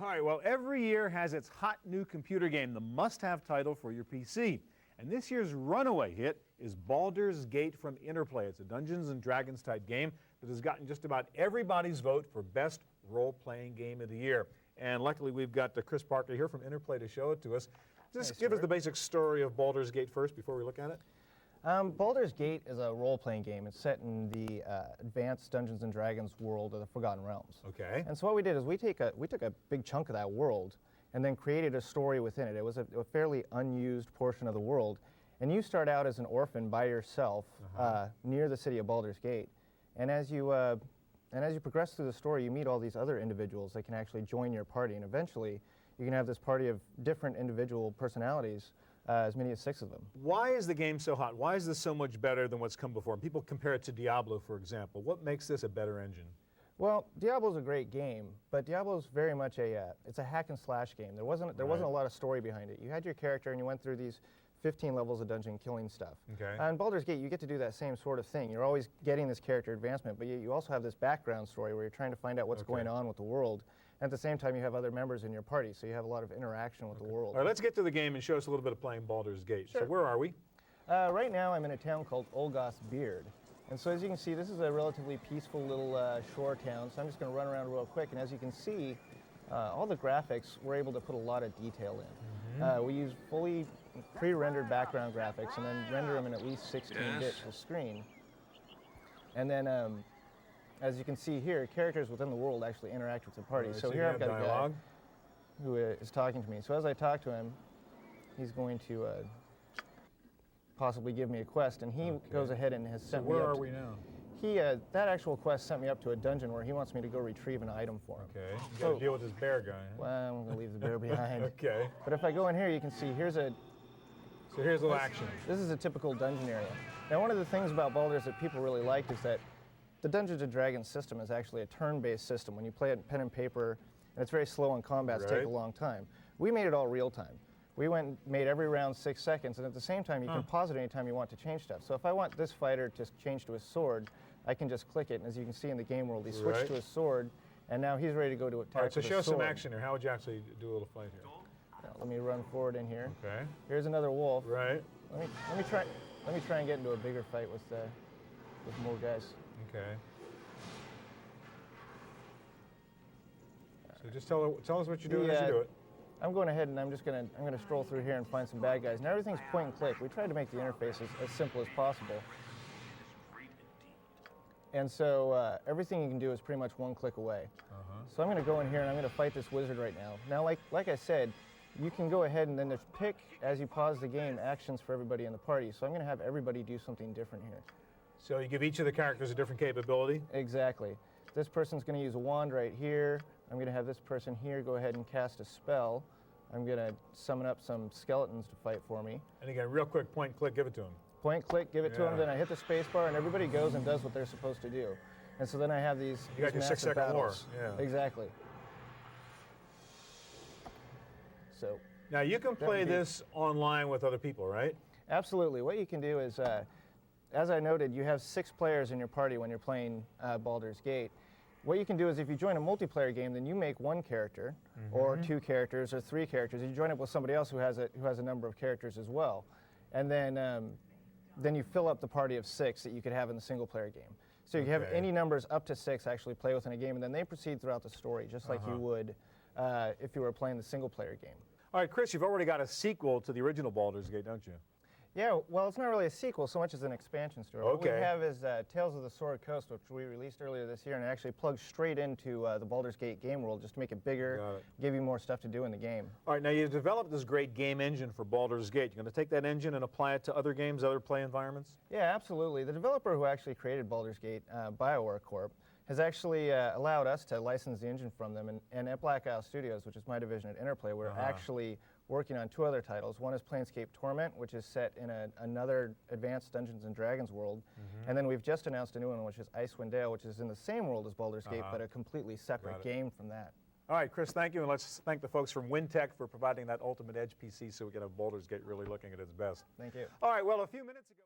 All right, well, every year has its hot new computer game, the must-have title for your PC. And this year's runaway hit is Baldur's Gate from Interplay. It's a Dungeons & Dragons type game that has gotten just about everybody's vote for best role-playing game of the year. And luckily we've got Chris Parker here from Interplay to show it to us. Just give us the basic story of Baldur's Gate first before we look at it. Baldur's Gate is a role-playing game. It's set in the advanced Dungeons & Dragons world of the Forgotten Realms. Okay. And so what we did is we took a big chunk of that world and then created a story within it. It was a fairly unused portion of the world. And you start out as an orphan by yourself near the city of Baldur's Gate. And as you progress through the story, you meet all these other individuals that can actually join your party. And eventually, you can have this party of different individual personalities, as many as 6 of them. Why is the game so hot? Why is this so much better than what's come before? People compare it to Diablo, for example. What makes this a better engine? Well, Diablo's a great game, but Diablo's very much it's a hack and slash game. There wasn't a lot of story behind it. You had your character and you went through these 15 levels of dungeon killing stuff. Okay. In Baldur's Gate, you get to do that same sort of thing. You're always getting this character advancement, but you also have this background story where you're trying to find out what's going on with the world. And at the same time, you have other members in your party, so you have a lot of interaction with the world. All right, let's get to the game and show us a little bit of playing Baldur's Gate. Sure. So where are we? Right now, I'm in a town called Olgoth's Beard. And so as you can see, this is a relatively peaceful little shore town, so I'm just going to run around real quick. And as you can see, all the graphics, we're able to put a lot of detail in. We use fully pre-rendered background graphics and then render them in at least 16-bit to screen. And then, as you can see here, characters within the world actually interact with the party. So here I've got a guy who is talking to me. So as I talk to him, he's going to possibly give me a quest, and he goes ahead and has sent me up. Where are we now? That actual quest sent me up to a dungeon where he wants me to go retrieve an item for him. Okay. You got to deal with this bear guy. Huh? Well, I'm going to leave the bear behind. Okay. But if I go in here, you can see here's a little action. This is a typical dungeon area. Now, one of the things about Baldur's that people really liked is that the Dungeons & Dragons system is actually a turn-based system. When you play it in pen and paper, and it's very slow and combats take a long time. We made it all real time. We went and made every round 6 seconds, and at the same time, you can pause it anytime you want to change stuff. So if I want this fighter to change to his sword, I can just click it, and as you can see in the game world, he switched to his sword, and now he's ready to go to attack. All right, so with show his sword. some action here. How would you actually do a little fight here? Now, let me run forward in here. Okay. Here's another wolf. Right. Let me try and get into a bigger fight with more guys. Okay. So just tell us what you're doing as you do it. I'm going ahead and I'm going to stroll through here and find some bad guys. Now everything's point and click. We tried to make the interface as simple as possible. And so everything you can do is pretty much one click away. So I'm going to go in here and I'm going to fight this wizard right now. Now, like I said, you can go ahead and then just pick, as you pause the game, actions for everybody in the party. So I'm going to have everybody do something different here. So you give each of the characters a different capability? Exactly. This person's going to use a wand right here. I'm going to have this person here go ahead and cast a spell. I'm going to summon up some skeletons to fight for me. And again, real quick, point, click, give it to him. Point, click, give it to them, then I hit the space bar, and everybody goes and does what they're supposed to do. And so then I have these You got your 6-second war. Yeah. Exactly. So now you can play this online with other people, right? Absolutely. What you can do is, as I noted, you have 6 players in your party when you're playing Baldur's Gate. What you can do is if you join a multiplayer game, then you make 1 character, or 2 characters, or 3 characters. You join up with somebody else who has a number of characters as well. And then you fill up the party of 6 that you could have in the single-player game. So you have any numbers up to 6 actually play within a game, and then they proceed throughout the story, just like you would if you were playing the single-player game. All right, Chris, you've already got a sequel to the original Baldur's Gate, don't you? Yeah, well, it's not really a sequel so much as an expansion story. What we have is Tales of the Sword Coast, which we released earlier this year, and it actually plugs straight into the Baldur's Gate game world just to make it bigger, give you more stuff to do in the game. All right, now you've developed this great game engine for Baldur's Gate. You're going to take that engine and apply it to other games, other play environments? Yeah, absolutely. The developer who actually created Baldur's Gate, BioWare Corp., has actually allowed us to license the engine from them. And at Black Isle Studios, which is my division at Interplay, we're actually working on 2 other titles. One is Planescape Torment, which is set in another advanced Dungeons & Dragons world. And then we've just announced a new one, which is Icewind Dale, which is in the same world as Baldur's Gate, but a completely separate game from that. All right, Chris, thank you. And let's thank the folks from WinTech for providing that Ultimate Edge PC so we can have Baldur's Gate really looking at its best. Thank you. All right, well, a few minutes ago.